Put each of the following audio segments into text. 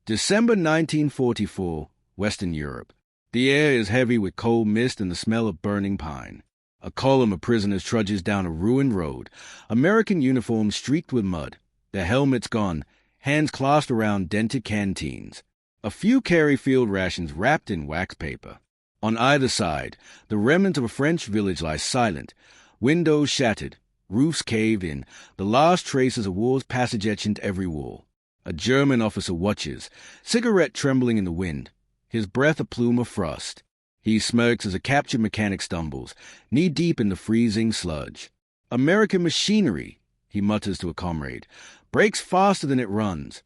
December 1944, Western Europe. The air is heavy with cold mist and the smell of burning pine. A column of prisoners trudges down a ruined road, American uniforms streaked with mud, their helmets gone, hands clasped around dented canteens. A few carry field rations wrapped in wax paper. On either side, the remnant of a French village lies silent, windows shattered, roofs caved in, the last traces of war's passage etched into every wall. A German officer watches, cigarette trembling in the wind, his breath a plume of frost. He smirks as a captured mechanic stumbles, knee-deep in the freezing sludge. American machinery, he mutters to a comrade, breaks faster than it runs.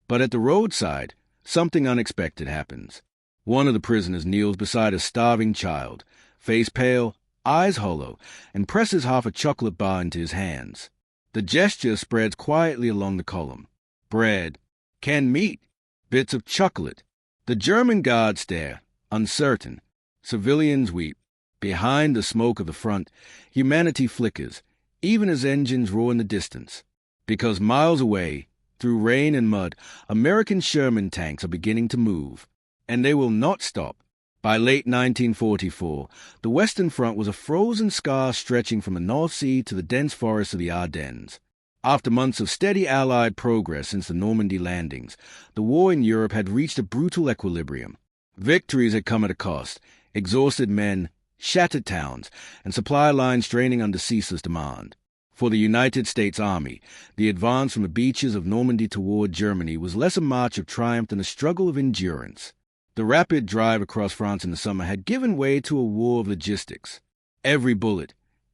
But at the roadside, something unexpected happens. One of the prisoners kneels beside a starving child, face pale, eyes hollow, and presses half a chocolate bar into his hands. The gesture spreads quietly along the column. Bread, canned meat, bits of chocolate. The German guards stare, uncertain. Civilians weep. Behind the smoke of the front, humanity flickers, even as engines roar in the distance. Because miles away, through rain and mud, American Sherman tanks are beginning to move. And they will not stop. By late 1944, the Western Front was a frozen scar stretching from the North Sea to the dense forests of the Ardennes. After months of steady Allied progress since the Normandy landings, the war in Europe had reached a brutal equilibrium. Victories had come at a cost, exhausted men, shattered towns, and supply lines straining under ceaseless demand. For the United States Army, the advance from the beaches of Normandy toward Germany was less a march of triumph than a struggle of endurance. The rapid drive across France in the summer had given way to a war of logistics. Every bullet,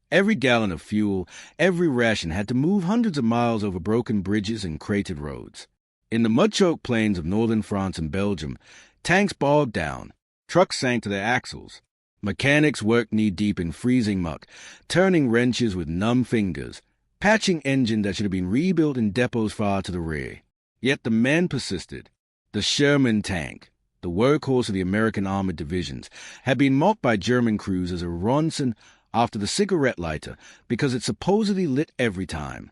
every gallon of fuel, every ration had to move hundreds of miles over broken bridges and cratered roads. In the mud-choked plains of northern France and Belgium, tanks bogged down, trucks sank to their axles. Mechanics worked knee-deep in freezing muck, turning wrenches with numb fingers, patching engines that should have been rebuilt in depots far to the rear. Yet the men persisted. The Sherman tank, the workhorse of the American armored divisions, had been mocked by German crews as a Ronson after the cigarette lighter because it supposedly lit every time.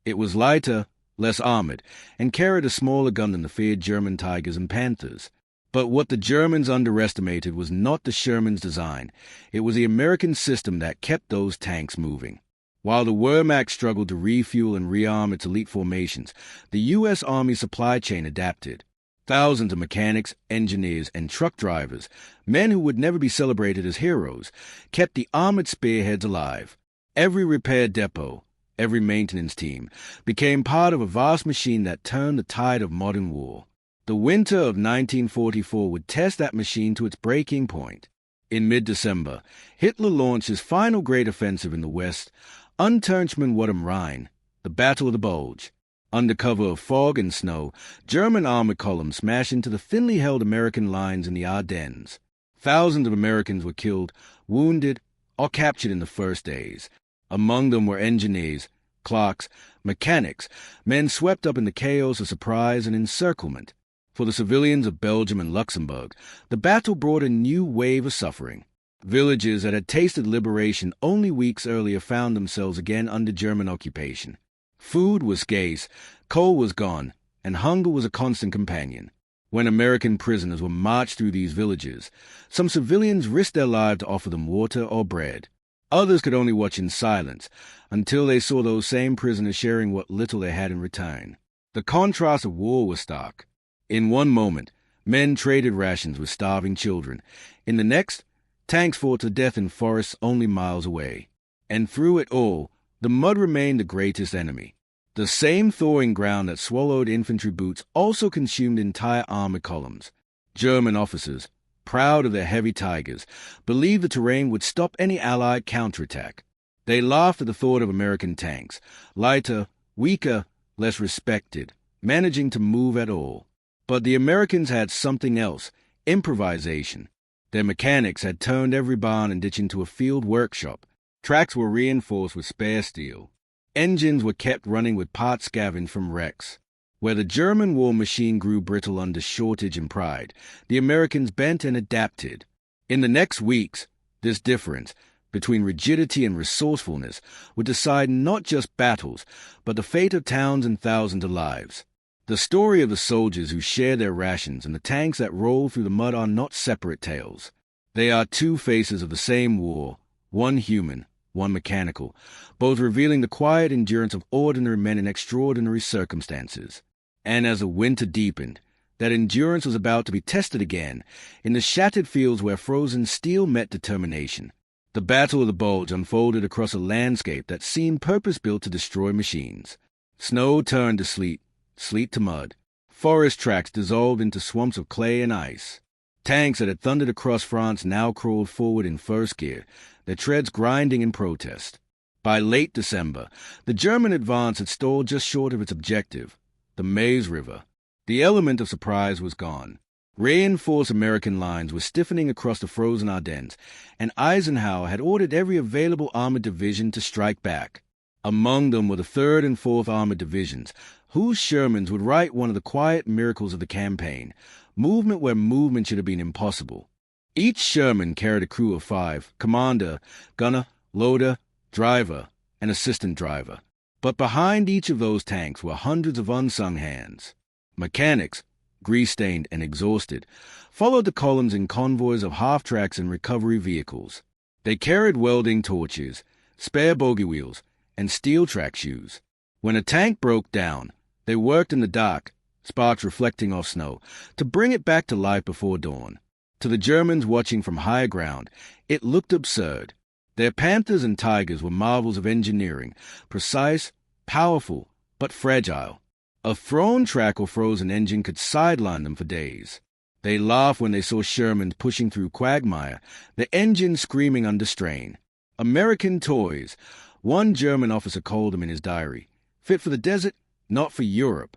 It was lighter, less armored, and carried a smaller gun than the feared German Tigers and Panthers. But what the Germans underestimated was not the Sherman's design. It was the American system that kept those tanks moving. While the Wehrmacht struggled to refuel and rearm its elite formations, the U.S. Army supply chain adapted. Thousands of mechanics, engineers, and truck drivers, men who would never be celebrated as heroes, kept the armored spearheads alive. Every repair depot, every maintenance team, became part of a vast machine that turned the tide of modern war. The winter of 1944 would test that machine to its breaking point. In mid-December, Hitler launched his final great offensive in the West, Unturnchman am Rhein, the Battle of the Bulge. Under cover of fog and snow, German armored columns smashed into the thinly held American lines in the Ardennes. Thousands of Americans were killed, wounded, or captured in the first days. Among them were engineers, clerks, mechanics, men swept up in the chaos of surprise and encirclement. For the civilians of Belgium and Luxembourg, the battle brought a new wave of suffering. Villages that had tasted liberation only weeks earlier found themselves again under German occupation. Food was scarce, coal was gone, and hunger was a constant companion. When American prisoners were marched through these villages, some civilians risked their lives to offer them water or bread. Others could only watch in silence until they saw those same prisoners sharing what little they had in return. The contrast of war was stark. In one moment, men traded rations with starving children. In the next, tanks fought to death in forests only miles away. And through it all, the mud remained the greatest enemy. The same thawing ground that swallowed infantry boots also consumed entire armored columns. German officers, proud of their heavy Tigers, believed the terrain would stop any Allied counterattack. They laughed at the thought of American tanks, lighter, weaker, less respected, managing to move at all. But the Americans had something else, improvisation. Their mechanics had turned every barn and ditch into a field workshop. Tracks were reinforced with spare steel. Engines were kept running with parts scavenged from wrecks. Where the German war machine grew brittle under shortage and pride, the Americans bent and adapted. In the next weeks, this difference between rigidity and resourcefulness would decide not just battles, but the fate of towns and thousands of lives. The story of the soldiers who share their rations and the tanks that roll through the mud are not separate tales. They are two faces of the same war, one human, one mechanical, both revealing the quiet endurance of ordinary men in extraordinary circumstances. And as the winter deepened, that endurance was about to be tested again in the shattered fields where frozen steel met determination. The Battle of the Bulge unfolded across a landscape that seemed purpose-built to destroy machines. Snow turned to sleet, sleet to mud. Forest tracks dissolved into swamps of clay and ice. Tanks that had thundered across France now crawled forward in first gear, their treads grinding in protest. By late December, the German advance had stalled just short of its objective, the Meuse River. The element of surprise was gone. Reinforced American lines were stiffening across the frozen Ardennes, and Eisenhower had ordered every available armored division to strike back. Among them were the 3rd and 4th Armored Divisions, whose Shermans would write one of the quiet miracles of the campaign, movement where movement should have been impossible. Each Sherman carried a crew of 5, commander, gunner, loader, driver, and assistant driver. But behind each of those tanks were hundreds of unsung hands. Mechanics, grease-stained and exhausted, followed the columns in convoys of half-tracks and recovery vehicles. They carried welding torches, spare bogie wheels, and steel track shoes. When a tank broke down, they worked in the dark, sparks reflecting off snow, to bring it back to life before dawn. To the Germans watching from higher ground, it looked absurd. Their Panthers and Tigers were marvels of engineering, precise, powerful, but fragile. A thrown track or frozen engine could sideline them for days. They laughed when they saw Shermans pushing through quagmire, the engine screaming under strain. American toys, one German officer called them in his diary, fit for the desert, not for Europe.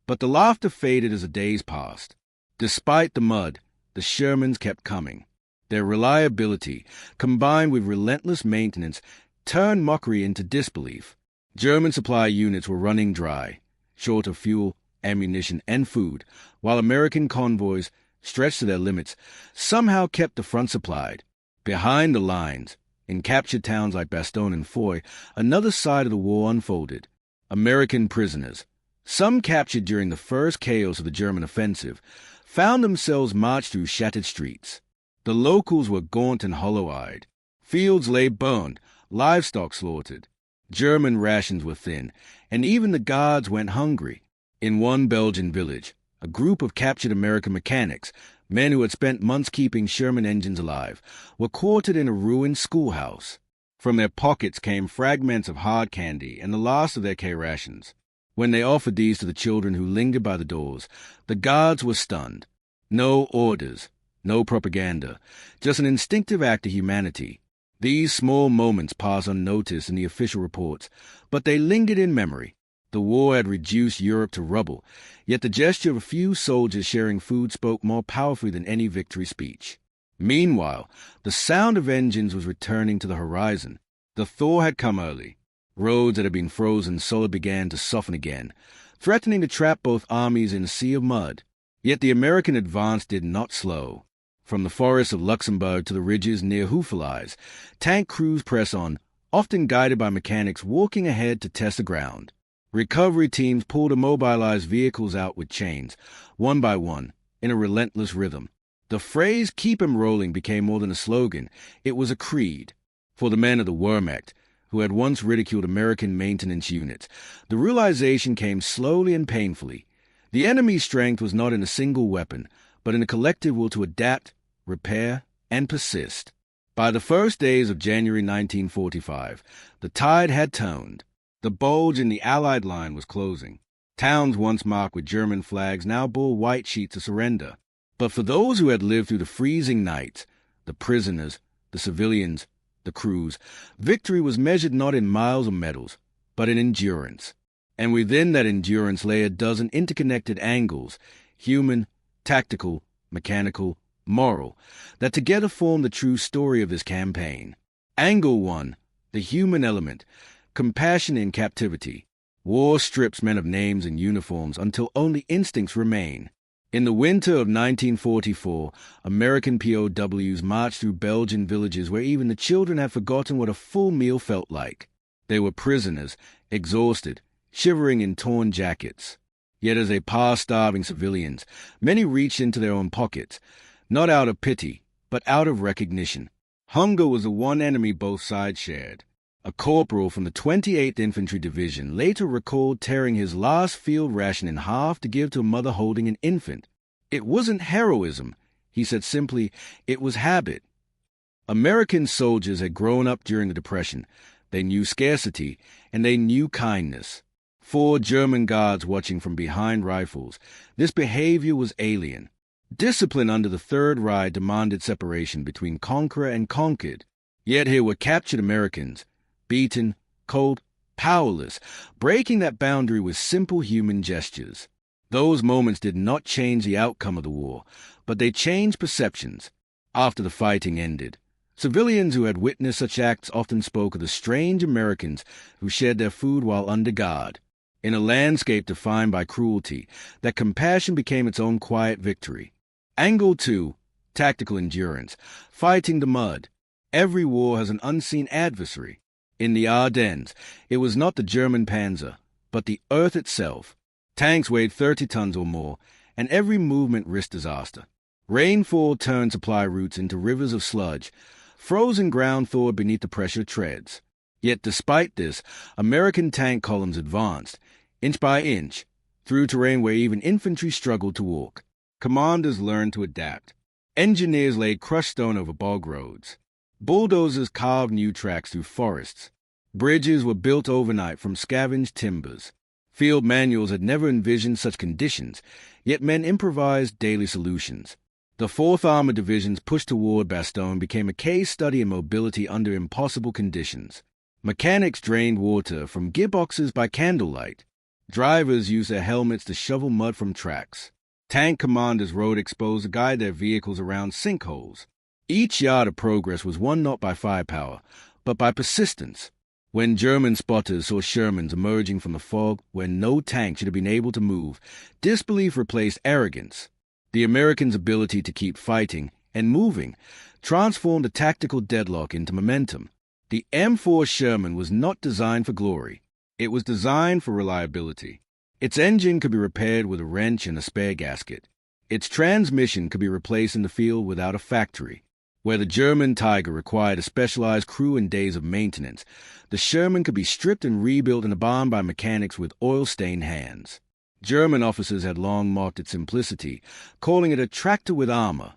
But the laughter faded as the days passed. Despite the mud, the Shermans kept coming. Their reliability, combined with relentless maintenance, turned mockery into disbelief. German supply units were running dry, short of fuel, ammunition, and food, while American convoys, stretched to their limits, somehow kept the front supplied. Behind the lines, in captured towns like Bastogne and Foy, another side of the war unfolded. American prisoners, some captured during the first chaos of the German offensive, found themselves marched through shattered streets. The locals were gaunt and hollow-eyed. Fields lay burned, livestock slaughtered. German rations were thin, and even the guards went hungry. In one Belgian village, a group of captured American mechanics, men who had spent months keeping Sherman engines alive, were quartered in a ruined schoolhouse. From their pockets came fragments of hard candy and the last of their K-rations. When they offered these to the children who lingered by the doors, the guards were stunned. No orders, no propaganda, just an instinctive act of humanity. These small moments pass unnoticed in the official reports, but they lingered in memory. The war had reduced Europe to rubble, yet the gesture of a few soldiers sharing food spoke more powerfully than any victory speech. Meanwhile, the sound of engines was returning to the horizon. The thaw had come early. Roads that had been frozen solid began to soften again, threatening to trap both armies in a sea of mud. Yet the American advance did not slow. From the forests of Luxembourg to the ridges near Houffalize, tank crews press on, often guided by mechanics walking ahead to test the ground. Recovery teams pulled immobilized vehicles out with chains, one by one, in a relentless rhythm. The phrase "keep 'em rolling" became more than a slogan. It was a creed. For the men of the Wehrmacht, who had once ridiculed American maintenance units, the realization came slowly and painfully. The enemy's strength was not in a single weapon, but in a collective will to adapt, repair, and persist. By the first days of January 1945, the tide had turned. The bulge in the Allied line was closing. Towns once marked with German flags now bore white sheets of surrender. But for those who had lived through the freezing nights, the prisoners, the civilians, the crews, victory was measured not in miles or medals, but in endurance. And within that endurance lay a dozen interconnected angles, human, tactical, mechanical, moral, that together formed the true story of this campaign. Angle 1, the human element, compassion in captivity. War strips men of names and uniforms until only instincts remain. In the winter of 1944, American POWs marched through Belgian villages where even the children had forgotten what a full meal felt like. They were prisoners, exhausted, shivering in torn jackets. Yet as they passed starving civilians, many reached into their own pockets, not out of pity, but out of recognition. Hunger was the one enemy both sides shared. A corporal from the 28th Infantry Division later recalled tearing his last field ration in half to give to a mother holding an infant. It wasn't heroism, he said simply, it was habit. American soldiers had grown up during the Depression. They knew scarcity, and they knew kindness. 4 German guards watching from behind rifles. This behavior was alien. Discipline under the Third Reich demanded separation between conqueror and conquered. Yet here were captured Americans, beaten, cold, powerless, breaking that boundary with simple human gestures. Those moments did not change the outcome of the war, but they changed perceptions. After the fighting ended, civilians who had witnessed such acts often spoke of the strange Americans who shared their food while under guard. In a landscape defined by cruelty, that compassion became its own quiet victory. Angle 2, tactical endurance, fighting the mud. Every war has an unseen adversary. In the Ardennes, it was not the German panzer, but the earth itself. Tanks weighed 30 tons or more, and every movement risked disaster. Rainfall turned supply routes into rivers of sludge. Frozen ground thawed beneath the pressure of treads. Yet despite this, American tank columns advanced, inch by inch, through terrain where even infantry struggled to walk. Commanders learned to adapt. Engineers laid crushed stone over bog roads. Bulldozers carved new tracks through forests. Bridges were built overnight from scavenged timbers. Field manuals had never envisioned such conditions, yet men improvised daily solutions. The 4th Armored Division's push toward Bastogne became a case study in mobility under impossible conditions. Mechanics drained water from gearboxes by candlelight. Drivers used their helmets to shovel mud from tracks. Tank commanders rode exposed to guide their vehicles around sinkholes. Each yard of progress was won not by firepower, but by persistence. When German spotters saw Shermans emerging from the fog where no tank should have been able to move, disbelief replaced arrogance. The Americans' ability to keep fighting and moving transformed a tactical deadlock into momentum. The M4 Sherman was not designed for glory. It was designed for reliability. Its engine could be repaired with a wrench and a spare gasket. Its transmission could be replaced in the field without a factory. Where the German Tiger required a specialized crew and days of maintenance, the Sherman could be stripped and rebuilt in a barn by mechanics with oil-stained hands. German officers had long mocked its simplicity, calling it a tractor with armor.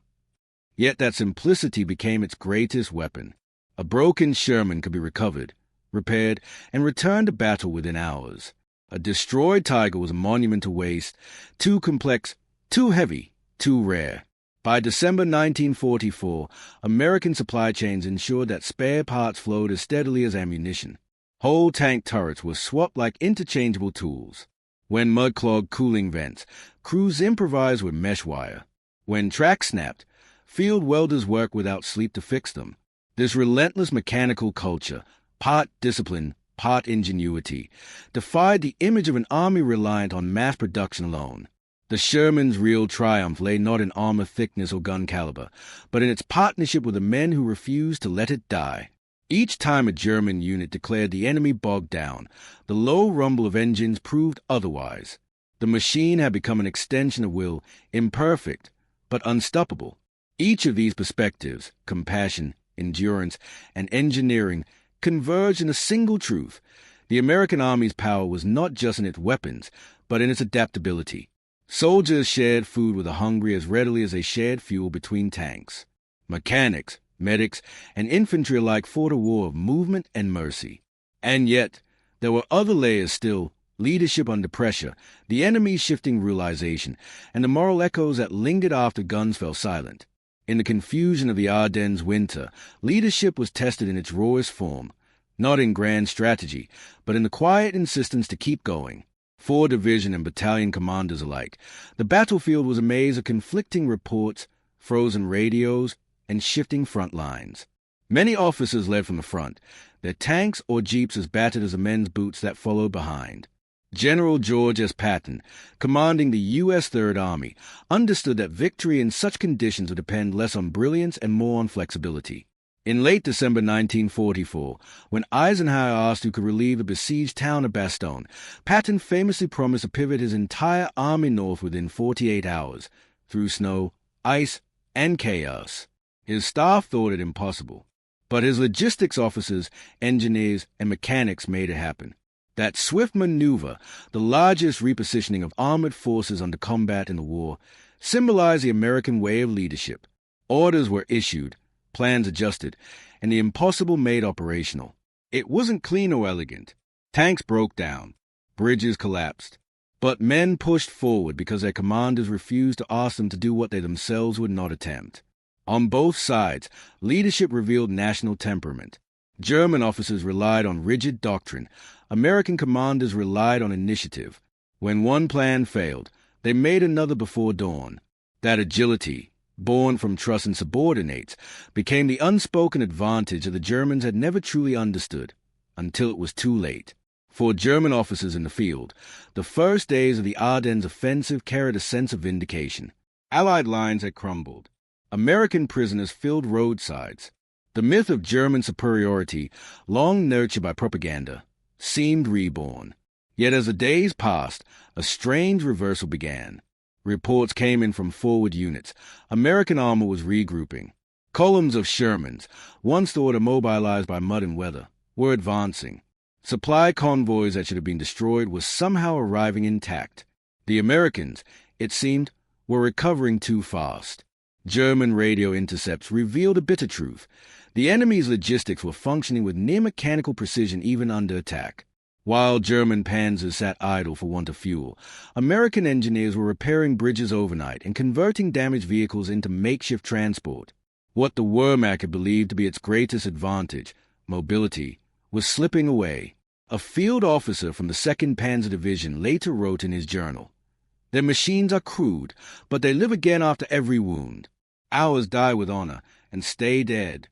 Yet that simplicity became its greatest weapon. A broken Sherman could be recovered, repaired, and returned to battle within hours. A destroyed Tiger was a monument to waste, too complex, too heavy, too rare. By December 1944, American supply chains ensured that spare parts flowed as steadily as ammunition. Whole tank turrets were swapped like interchangeable tools. When mud clogged cooling vents, crews improvised with mesh wire. When tracks snapped, field welders worked without sleep to fix them. This relentless mechanical culture, part discipline, part ingenuity, defied the image of an army reliant on mass production alone. The Sherman's real triumph lay not in armor thickness or gun caliber, but in its partnership with the men who refused to let it die. Each time a German unit declared the enemy bogged down, the low rumble of engines proved otherwise. The machine had become an extension of will, imperfect, but unstoppable. Each of these perspectives, compassion, endurance, and engineering, converged in a single truth. The American Army's power was not just in its weapons, but in its adaptability. Soldiers shared food with the hungry as readily as they shared fuel between tanks. Mechanics, medics, and infantry alike fought a war of movement and mercy. And yet, there were other layers still: leadership under pressure, the enemy's shifting realization, and the moral echoes that lingered after guns fell silent. In the confusion of the Ardennes winter, leadership was tested in its rawest form, not in grand strategy, but in the quiet insistence to keep going. 4 division and battalion commanders alike, the battlefield was a maze of conflicting reports, frozen radios, and shifting front lines. Many officers led from the front, their tanks or jeeps as battered as the men's boots that followed behind. General George S. Patton, commanding the U.S. Third Army, understood that victory in such conditions would depend less on brilliance and more on flexibility. In late December 1944, when Eisenhower asked who could relieve the besieged town of Bastogne, Patton famously promised to pivot his entire army north within 48 hours, through snow, ice, and chaos. His staff thought it impossible, but his logistics officers, engineers, and mechanics made it happen. That swift maneuver, the largest repositioning of armored forces under combat in the war, symbolized the American way of leadership. Orders were issued, plans adjusted, and the impossible made operational. It wasn't clean or elegant. Tanks broke down. Bridges collapsed. But men pushed forward because their commanders refused to ask them to do what they themselves would not attempt. On both sides, leadership revealed national temperament. German officers relied on rigid doctrine. American commanders relied on initiative. When one plan failed, they made another before dawn. That agility, born from trust in subordinates, became the unspoken advantage that the Germans had never truly understood, until it was too late. For German officers in the field, the first days of the Ardennes offensive carried a sense of vindication. Allied lines had crumbled. American prisoners filled roadsides. The myth of German superiority, long nurtured by propaganda, seemed reborn. Yet as the days passed, a strange reversal began. Reports came in from forward units. American armor was regrouping. Columns of Shermans, once thought immobilized by mud and weather, were advancing. Supply convoys that should have been destroyed were somehow arriving intact. The Americans, it seemed, were recovering too fast. German radio intercepts revealed a bitter truth. The enemy's logistics were functioning with near-mechanical precision even under attack. While German panzers sat idle for want of fuel, American engineers were repairing bridges overnight and converting damaged vehicles into makeshift transport. What the Wehrmacht had believed to be its greatest advantage, mobility, was slipping away. A field officer from the 2nd Panzer Division later wrote in his journal, "Their machines are crude, but they live again after every wound. Ours die with honor and stay dead."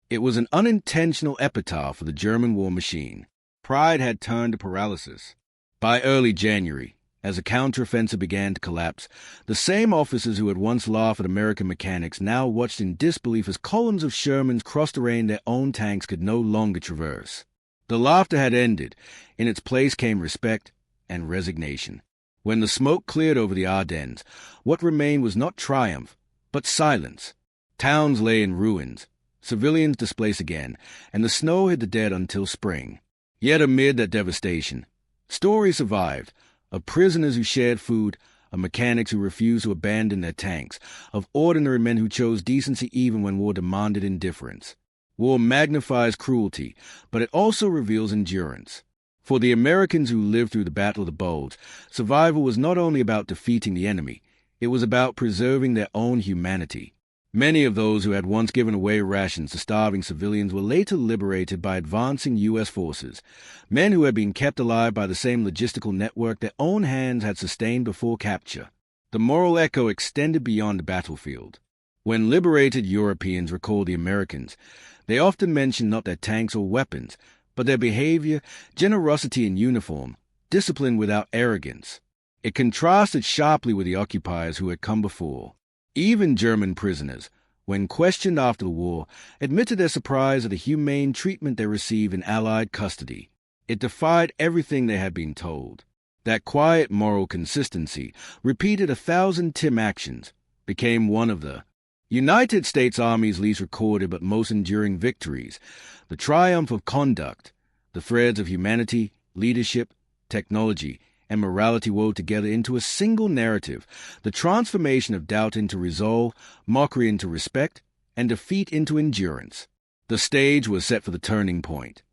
It was an unintentional epitaph for the German war machine. Pride had turned to paralysis. By early January, as the counteroffensive began to collapse, the same officers who had once laughed at American mechanics now watched in disbelief as columns of Shermans crossed terrain their own tanks could no longer traverse. The laughter had ended. In its place came respect and resignation. When the smoke cleared over the Ardennes, what remained was not triumph, but silence. Towns lay in ruins, civilians displaced again, and the snow hid the dead until spring. Yet amid that devastation, stories survived, of prisoners who shared food, of mechanics who refused to abandon their tanks, of ordinary men who chose decency even when war demanded indifference. War magnifies cruelty, but it also reveals endurance. For the Americans who lived through the Battle of the Bulge, survival was not only about defeating the enemy, it was about preserving their own humanity. Many of those who had once given away rations to starving civilians were later liberated by advancing U.S. forces, men who had been kept alive by the same logistical network their own hands had sustained before capture. The moral echo extended beyond the battlefield. When liberated Europeans recalled the Americans, they often mentioned not their tanks or weapons, but their behavior, generosity in uniform, discipline without arrogance. It contrasted sharply with the occupiers who had come before. Even German prisoners, when questioned after the war, admitted their surprise at the humane treatment they received in Allied custody. It defied everything they had been told. That quiet moral consistency, repeated 1,000 Tim actions, became one of the United States Army's least recorded but most enduring victories, the triumph of conduct, the threads of humanity, leadership, technology, and morality wove together into a single narrative, the transformation of doubt into resolve, mockery into respect, and defeat into endurance. The stage was set for the turning point,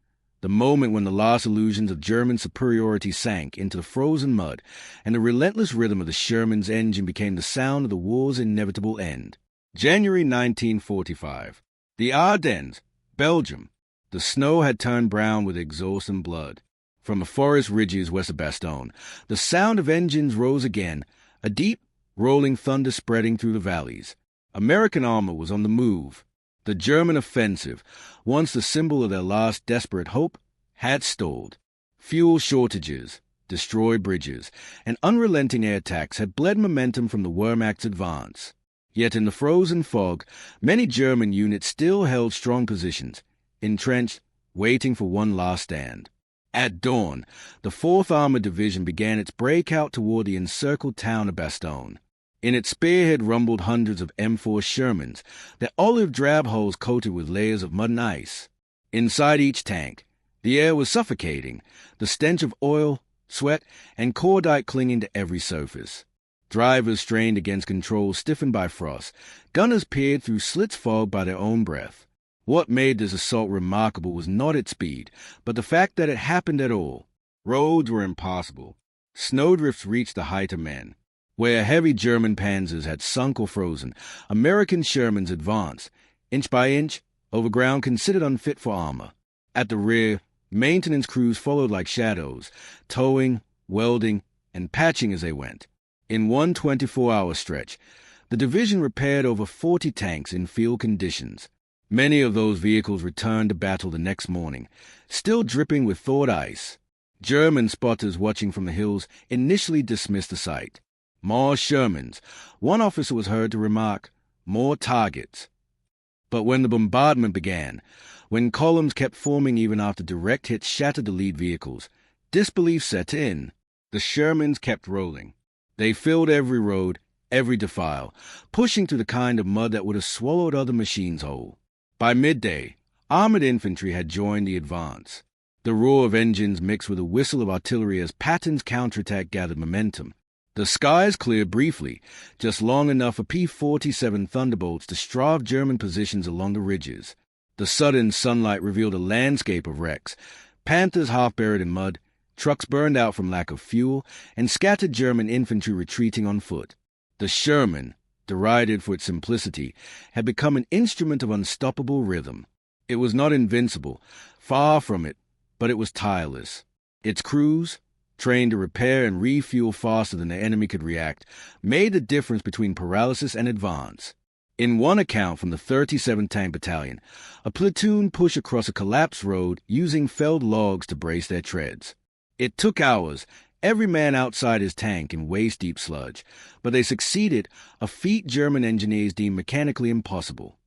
the moment when the last illusions of German superiority sank into the frozen mud, and the relentless rhythm of the Sherman's engine became the sound of the war's inevitable end. January 1945. The Ardennes, Belgium. The snow had turned brown with exhaust and blood. From the forest ridges west of Bastogne, the sound of engines rose again, a deep, rolling thunder spreading through the valleys. American armor was on the move. The German offensive, once the symbol of their last desperate hope, had stalled. Fuel shortages, destroyed bridges, and unrelenting air attacks had bled momentum from the Wehrmacht's advance. Yet in the frozen fog, many German units still held strong positions, entrenched, waiting for one last stand. At dawn, the 4th Armored Division began its breakout toward the encircled town of Bastogne. In its spearhead rumbled hundreds of M4 Shermans, their olive-drab hulls coated with layers of mud and ice. Inside each tank, the air was suffocating, the stench of oil, sweat, and cordite clinging to every surface. Drivers strained against controls stiffened by frost. Gunners peered through slits fogged by their own breath. What made this assault remarkable was not its speed, but the fact that it happened at all. Roads were impossible. Snowdrifts reached the height of men. Where heavy German panzers had sunk or frozen, American Shermans advanced, inch by inch, over ground considered unfit for armor. At the rear, maintenance crews followed like shadows, towing, welding, and patching as they went. In one 24-hour stretch, the division repaired over 40 tanks in field conditions. Many of those vehicles returned to battle the next morning, still dripping with thawed ice. German spotters watching from the hills initially dismissed the sight. More Shermans. One officer was heard to remark, "More targets." But when the bombardment began, when columns kept forming even after direct hits shattered the lead vehicles, disbelief set in. The Shermans kept rolling. They filled every road, every defile, pushing through the kind of mud that would have swallowed other machines whole. By midday, armored infantry had joined the advance. The roar of engines mixed with the whistle of artillery as Patton's counterattack gathered momentum. The skies cleared briefly, just long enough for P-47 Thunderbolts to strafe German positions along the ridges. The sudden sunlight revealed a landscape of wrecks, Panthers half buried in mud, trucks burned out from lack of fuel, and scattered German infantry retreating on foot. The Sherman, derided for its simplicity, had become an instrument of unstoppable rhythm. It was not invincible, far from it, but it was tireless. Its crews, trained to repair and refuel faster than the enemy could react, made the difference between paralysis and advance. In one account from the 37th Tank Battalion, a platoon pushed across a collapsed road using felled logs to brace their treads. It took hours, every man outside his tank in waist-deep sludge, but they succeeded, a feat German engineers deemed mechanically impossible.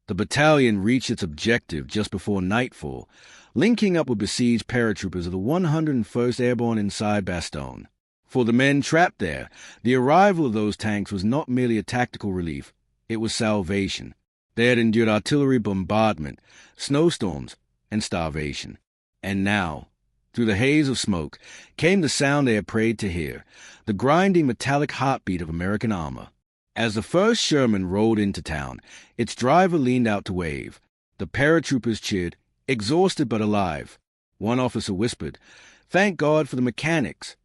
The battalion reached its objective just before nightfall, linking up with besieged paratroopers of the 101st Airborne inside Bastogne. For the men trapped there, the arrival of those tanks was not merely a tactical relief, it was salvation. They had endured artillery bombardment, snowstorms, and starvation. And now, through the haze of smoke, came the sound they had prayed to hear, the grinding metallic heartbeat of American armor. As the first Sherman rolled into town, its driver leaned out to wave. The paratroopers cheered, exhausted but alive. One officer whispered, "Thank God for the mechanics."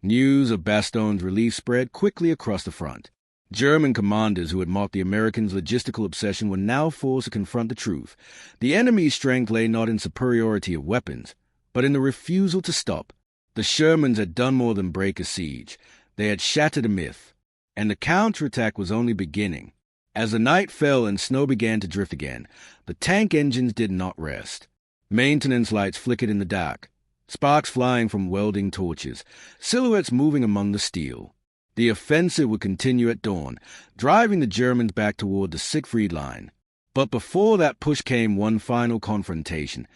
News of Bastogne's relief spread quickly across the front. German commanders who had mocked the Americans' logistical obsession were now forced to confront the truth. The enemy's strength lay not in superiority of weapons, but in the refusal to stop. The Shermans had done more than break a siege. They had shattered a myth. And the counterattack was only beginning. As the night fell and snow began to drift again, the tank engines did not rest. Maintenance lights flickered in the dark, sparks flying from welding torches, silhouettes moving among the steel. The offensive would continue at dawn, driving the Germans back toward the Siegfried Line. But before that push came one final confrontation,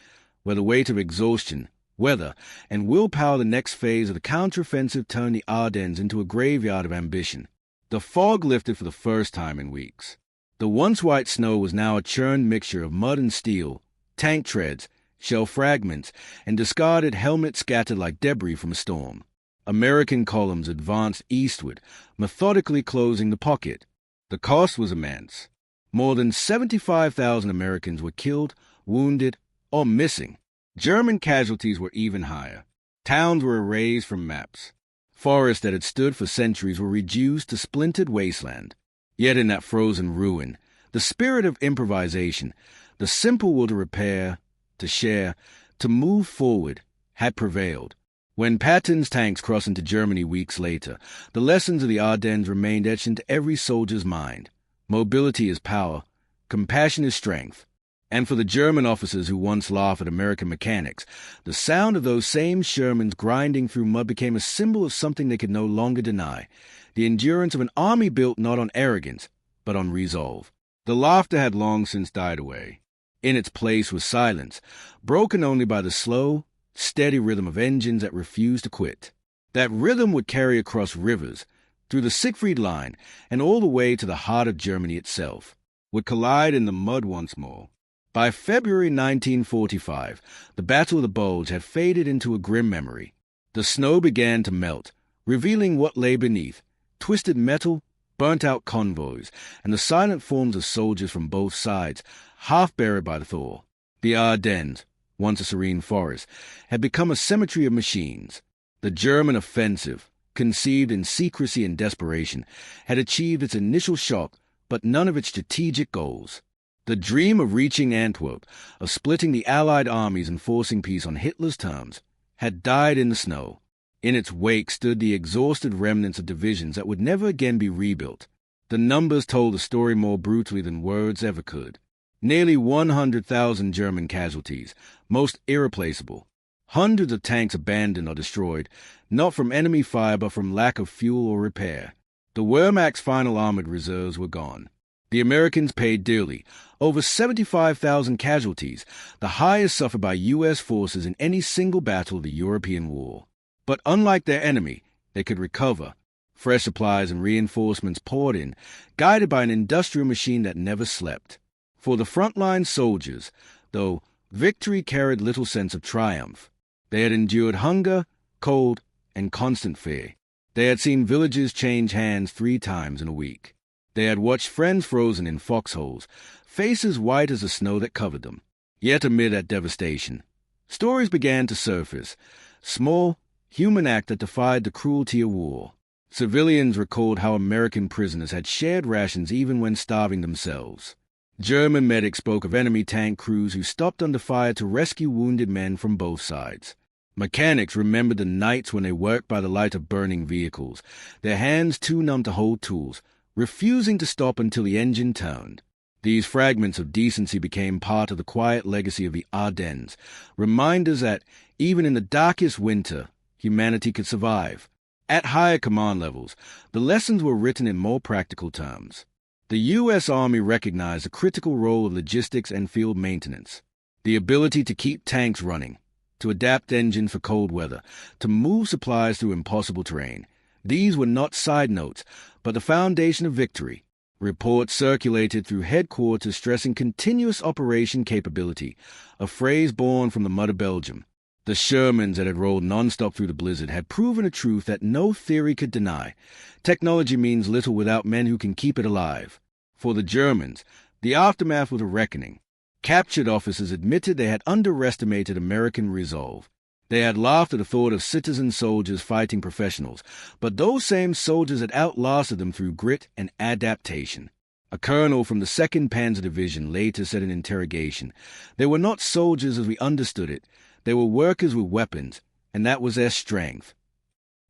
where the weight of exhaustion, weather, and willpower the next phase of the counteroffensive turned the Ardennes into a graveyard of ambition. The fog lifted for the first time in weeks. The once white snow was now a churned mixture of mud and steel, tank treads, shell fragments, and discarded helmets scattered like debris from a storm. American columns advanced eastward, methodically closing the pocket. The cost was immense. More than 75,000 Americans were killed, wounded, or missing. German casualties were even higher. Towns were erased from maps. Forests that had stood for centuries were reduced to splintered wasteland. Yet in that frozen ruin, the spirit of improvisation, the simple will to repair, to share, to move forward, had prevailed. When Patton's tanks crossed into Germany weeks later, the lessons of the Ardennes remained etched into every soldier's mind. Mobility is power, compassion is strength. And for the German officers who once laughed at American mechanics, the sound of those same Shermans grinding through mud became a symbol of something they could no longer deny, the endurance of an army built not on arrogance, but on resolve. The laughter had long since died away. In its place was silence, broken only by the slow, steady rhythm of engines that refused to quit. That rhythm would carry across rivers, through the Siegfried Line, and all the way to the heart of Germany itself, would collide in the mud once more. By February 1945, the Battle of the Bulge had faded into a grim memory. The snow began to melt, revealing what lay beneath: twisted metal, burnt-out convoys, and the silent forms of soldiers from both sides, half buried by the thaw. The Ardennes, once a serene forest, had become a cemetery of machines. The German offensive, conceived in secrecy and desperation, had achieved its initial shock, but none of its strategic goals. The dream of reaching Antwerp, of splitting the Allied armies and forcing peace on Hitler's terms, had died in the snow. In its wake stood the exhausted remnants of divisions that would never again be rebuilt. The numbers told the story more brutally than words ever could. Nearly 100,000 German casualties, most irreplaceable. Hundreds of tanks abandoned or destroyed, not from enemy fire but from lack of fuel or repair. The Wehrmacht's final armored reserves were gone. The Americans paid dearly, over 75,000 casualties, the highest suffered by U.S. forces in any single battle of the European War. But unlike their enemy, they could recover. Fresh supplies and reinforcements poured in, guided by an industrial machine that never slept. For the frontline soldiers, though, victory carried little sense of triumph. They had endured hunger, cold, and constant fear. They had seen villages change hands 3 times in a week. They had watched friends frozen in foxholes, faces white as the snow that covered them. Yet amid that devastation, stories began to surface, small, human acts that defied the cruelty of war. Civilians recalled how American prisoners had shared rations even when starving themselves. German medics spoke of enemy tank crews who stopped under fire to rescue wounded men from both sides. Mechanics remembered the nights when they worked by the light of burning vehicles, their hands too numb to hold tools, refusing to stop until the engine turned. These fragments of decency became part of the quiet legacy of the Ardennes, reminders that, even in the darkest winter, humanity could survive. At higher command levels, the lessons were written in more practical terms. The U.S. Army recognized the critical role of logistics and field maintenance, the ability to keep tanks running, to adapt engines for cold weather, to move supplies through impossible terrain. These were not side notes, but the foundation of victory. Reports circulated through headquarters stressing continuous operation capability, a phrase born from the mud of Belgium. The Shermans that had rolled nonstop through the blizzard had proven a truth that no theory could deny. Technology means little without men who can keep it alive. For the Germans, the aftermath was a reckoning. Captured officers admitted they had underestimated American resolve. They had laughed at the thought of citizen soldiers fighting professionals, but those same soldiers had outlasted them through grit and adaptation. A colonel from the 2nd Panzer Division later said in interrogation, "They were not soldiers as we understood it. They were workers with weapons, and that was their strength."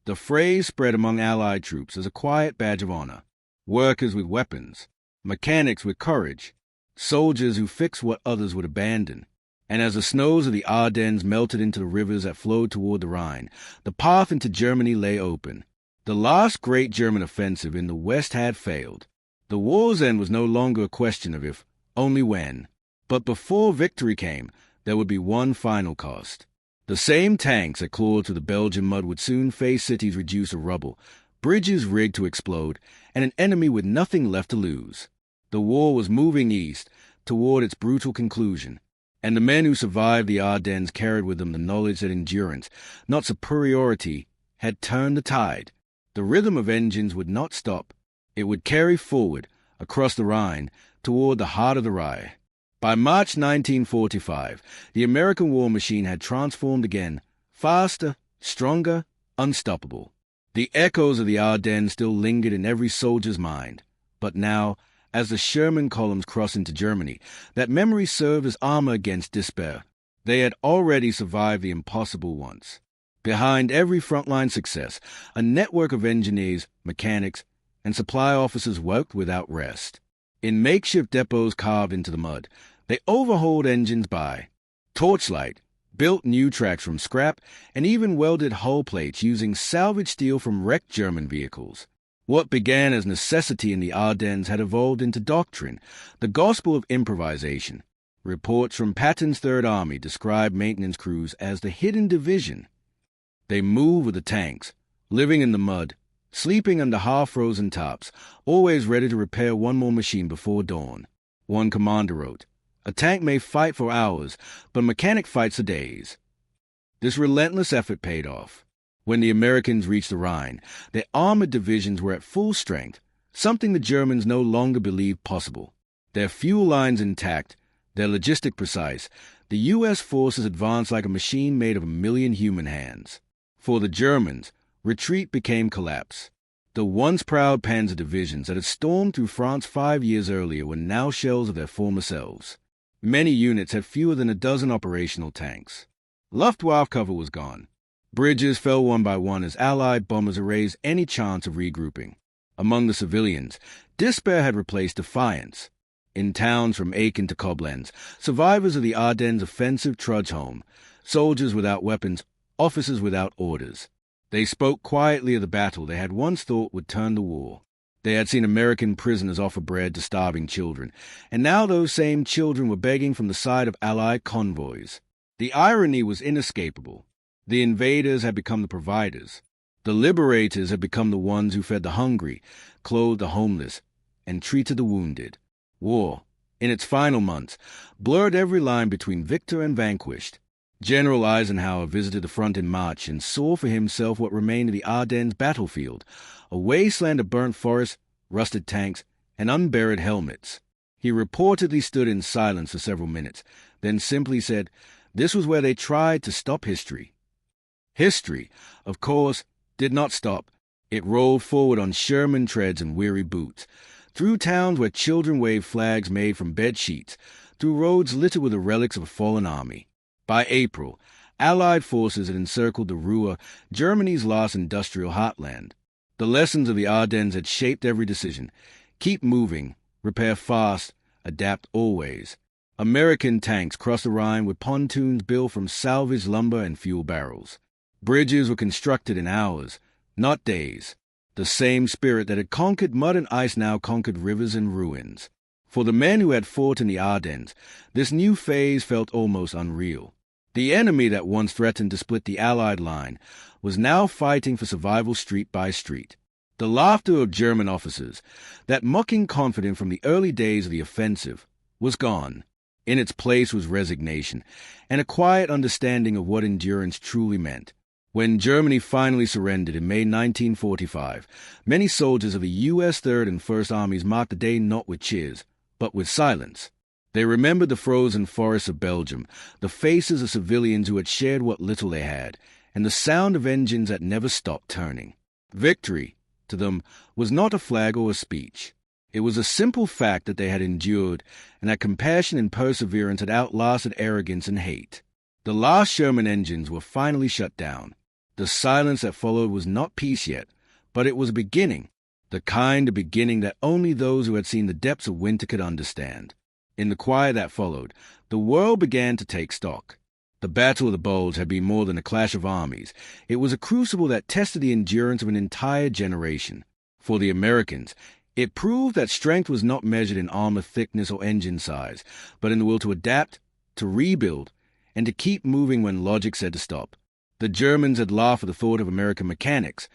The phrase spread among Allied troops as a quiet badge of honor. Workers with weapons, mechanics with courage, soldiers who fixed what others would abandon. And as the snows of the Ardennes melted into the rivers that flowed toward the Rhine, the path into Germany lay open. The last great German offensive in the West had failed. The war's end was no longer a question of if, only when. But before victory came, there would be one final cost. The same tanks that clawed through the Belgian mud would soon face cities reduced to rubble, bridges rigged to explode, and an enemy with nothing left to lose. The war was moving east, toward its brutal conclusion, and the men who survived the Ardennes carried with them the knowledge that endurance, not superiority, had turned the tide. The rhythm of engines would not stop. It would carry forward, across the Rhine, toward the heart of the Reich. By March 1945, the American war machine had transformed again, faster, stronger, unstoppable. The echoes of the Ardennes still lingered in every soldier's mind, but now, as the Sherman columns crossed into Germany, that memory served as armor against despair. They had already survived the impossible once. Behind every frontline success, a network of engineers, mechanics, and supply officers worked without rest. In makeshift depots carved into the mud, they overhauled engines by torchlight, built new tracks from scrap, and even welded hull plates using salvaged steel from wrecked German vehicles. What began as necessity in the Ardennes had evolved into doctrine, the gospel of improvisation. Reports from Patton's Third Army describe maintenance crews as the hidden division. They move with the tanks, living in the mud, sleeping under half-frozen tops, always ready to repair one more machine before dawn. One commander wrote, "A tank may fight for hours, but a mechanic fights for days." This relentless effort paid off. When the Americans reached the Rhine, their armored divisions were at full strength, something the Germans no longer believed possible. Their fuel lines intact, their logistic precise, the U.S. forces advanced like a machine made of a million human hands. For the Germans, retreat became collapse. The once proud panzer divisions that had stormed through France 5 years earlier were now shells of their former selves. Many units had fewer than a dozen operational tanks. Luftwaffe cover was gone. Bridges fell one by one as Allied bombers erased any chance of regrouping. Among the civilians, despair had replaced defiance. In towns from Aachen to Koblenz, survivors of the Ardennes offensive trudged home, soldiers without weapons, officers without orders. They spoke quietly of the battle they had once thought would turn the war. They had seen American prisoners offer bread to starving children, and now those same children were begging from the side of Allied convoys. The irony was inescapable. The invaders had become the providers. The liberators had become the ones who fed the hungry, clothed the homeless, and treated the wounded. War, in its final months, blurred every line between victor and vanquished. General Eisenhower visited the front in March and saw for himself what remained of the Ardennes battlefield, a wasteland of burnt forests, rusted tanks, and unburied helmets. He reportedly stood in silence for several minutes, then simply said, "This was where they tried to stop history." History, of course, did not stop. It rolled forward on Sherman treads and weary boots, through towns where children waved flags made from bed sheets, through roads littered with the relics of a fallen army. By April, Allied forces had encircled the Ruhr, Germany's last industrial heartland. The lessons of the Ardennes had shaped every decision. Keep moving, repair fast, adapt always. American tanks crossed the Rhine with pontoons built from salvaged lumber and fuel barrels. Bridges were constructed in hours, not days. The same spirit that had conquered mud and ice now conquered rivers and ruins. For the men who had fought in the Ardennes, this new phase felt almost unreal. The enemy that once threatened to split the Allied line was now fighting for survival street by street. The laughter of German officers, that mocking confidence from the early days of the offensive, was gone. In its place was resignation, and a quiet understanding of what endurance truly meant. When Germany finally surrendered in May 1945, many soldiers of the U.S. Third and First Armies marked the day not with cheers, but with silence. They remembered the frozen forests of Belgium, the faces of civilians who had shared what little they had, and the sound of engines that never stopped turning. Victory, to them, was not a flag or a speech. It was a simple fact that they had endured, and that compassion and perseverance had outlasted arrogance and hate. The last Sherman engines were finally shut down. The silence that followed was not peace yet, but it was a beginning, the kind of beginning that only those who had seen the depths of winter could understand. In the quiet that followed, the world began to take stock. The Battle of the Bulge had been more than a clash of armies. It was a crucible that tested the endurance of an entire generation. For the Americans, it proved that strength was not measured in armor thickness or engine size, but in the will to adapt, to rebuild, and to keep moving when logic said to stop. The Germans had laughed at the thought of American mechanics,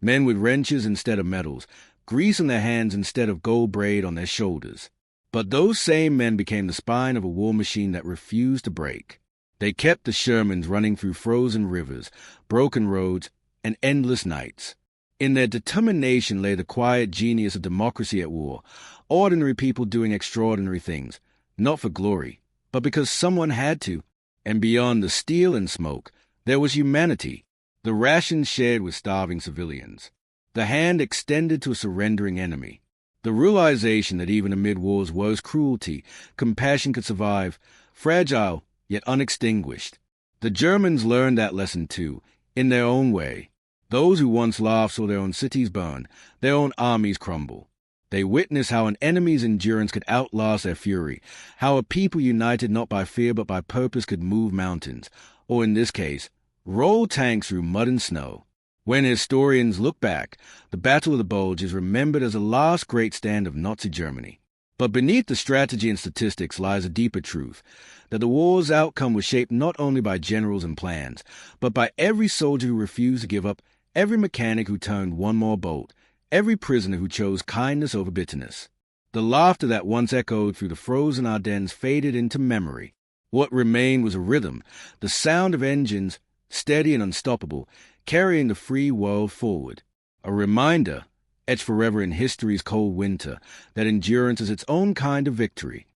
men with wrenches instead of metals, grease on their hands instead of gold braid on their shoulders. But those same men became the spine of a war machine that refused to break. They kept the Shermans running through frozen rivers, broken roads, and endless nights. In their determination lay the quiet genius of democracy at war, ordinary people doing extraordinary things, not for glory, but because someone had to. And beyond the steel and smoke, there was humanity, the rations shared with starving civilians, the hand extended to a surrendering enemy. The realization that even amid war's worst cruelty, compassion could survive, fragile yet unextinguished. The Germans learned that lesson too, in their own way. Those who once laughed saw their own cities burn, their own armies crumble. They witnessed how an enemy's endurance could outlast their fury, how a people united not by fear but by purpose could move mountains, or in this case, roll tanks through mud and snow. When historians look back, the Battle of the Bulge is remembered as the last great stand of Nazi Germany. But beneath the strategy and statistics lies a deeper truth, that the war's outcome was shaped not only by generals and plans, but by every soldier who refused to give up, every mechanic who turned one more bolt, every prisoner who chose kindness over bitterness. The laughter that once echoed through the frozen Ardennes faded into memory. What remained was a rhythm, the sound of engines, steady and unstoppable, carrying the free world forward. A reminder, etched forever in history's cold winter, that endurance is its own kind of victory.